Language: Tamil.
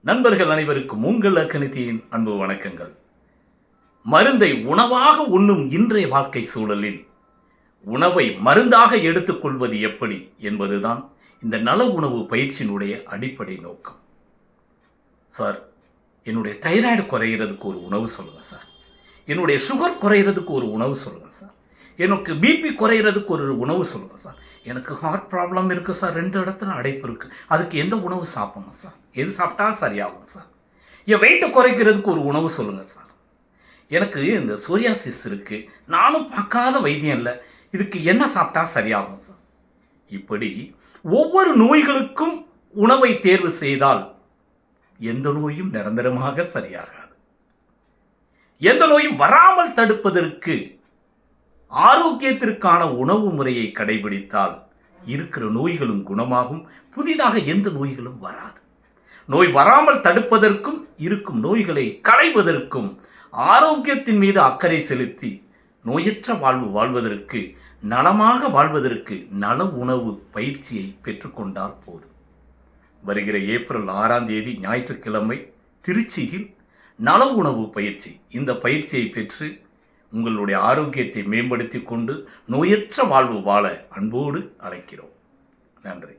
நண்பர்கள் அனைவருக்கும் உங்கள் அக்கனிதியின் அன்பு வணக்கங்கள். மருந்தை உணவாக உண்ணும் இன்றைய வாழ்க்கை சூழலில் உணவை மருந்தாக எடுத்துக்கொள்வது எப்படி என்பதுதான் இந்த நல உணவு பயிற்சியினுடைய அடிப்படை நோக்கம். சார், என்னுடைய தைராய்டு குறையிறதுக்கு ஒரு உணவு சொல்லுங்கள் சார். என்னுடைய சுகர் குறையிறதுக்கு ஒரு உணவு சொல்லுங்கள் சார். எனக்கு பிபி குறையிறதுக்கு ஒரு உணவு சொல்லுங்கள் சார். எனக்கு ஹார்ட் ப்ராப்ளம் இருக்குது சார், 2 இடத்துல அடைப்பு இருக்குது, அதுக்கு எந்த உணவு சாப்பிடணும் சார், எது சாப்பிட்டா சரியாகும் சார். என் வெயிட்டை குறைக்கிறதுக்கு ஒரு உணவு சொல்லுங்கள் சார். எனக்கு இந்த சோரியாசிஸ் இருக்குது, நானும் பார்க்காத வைத்தியம் இல்லை, இதுக்கு என்ன சாப்பிட்டா சரியாகும் சார். இப்படி ஒவ்வொரு நோய்களுக்கும் உணவை தேர்வு செய்தால் எந்த நோயும் நிரந்தரமாக சரியாகாது. எந்த நோயும் வராமல் தடுப்பதற்கு ஆரோக்கியத்திற்கான உணவு முறையை கடைபிடித்தால் இருக்கிற நோய்களும் குணமாகும், புதிதாக எந்த நோய்களும் வராது. நோய் வராமல் தடுப்பதற்கும் இருக்கும் நோய்களை களைவதற்கும் ஆரோக்கியத்தின் மீது அக்கறை செலுத்தி நோயற்ற வாழ்வு வாழ்வதற்கு, நலமாக வாழ்வதற்கு நல உணவு பயிற்சியை பெற்றுக்கொண்டால் போதும். வருகிற ஏப்ரல் 6ஆம் தேதி ஞாயிற்றுக்கிழமை திருச்சியில் நல உணவு பயிற்சி. இந்த பயிற்சியை பெற்று உங்களுடைய ஆரோக்கியத்தை மேம்படுத்தி கொண்டு நோயற்ற வாழ்வு வாழ அன்போடு அழைக்கிறோம். நன்றி.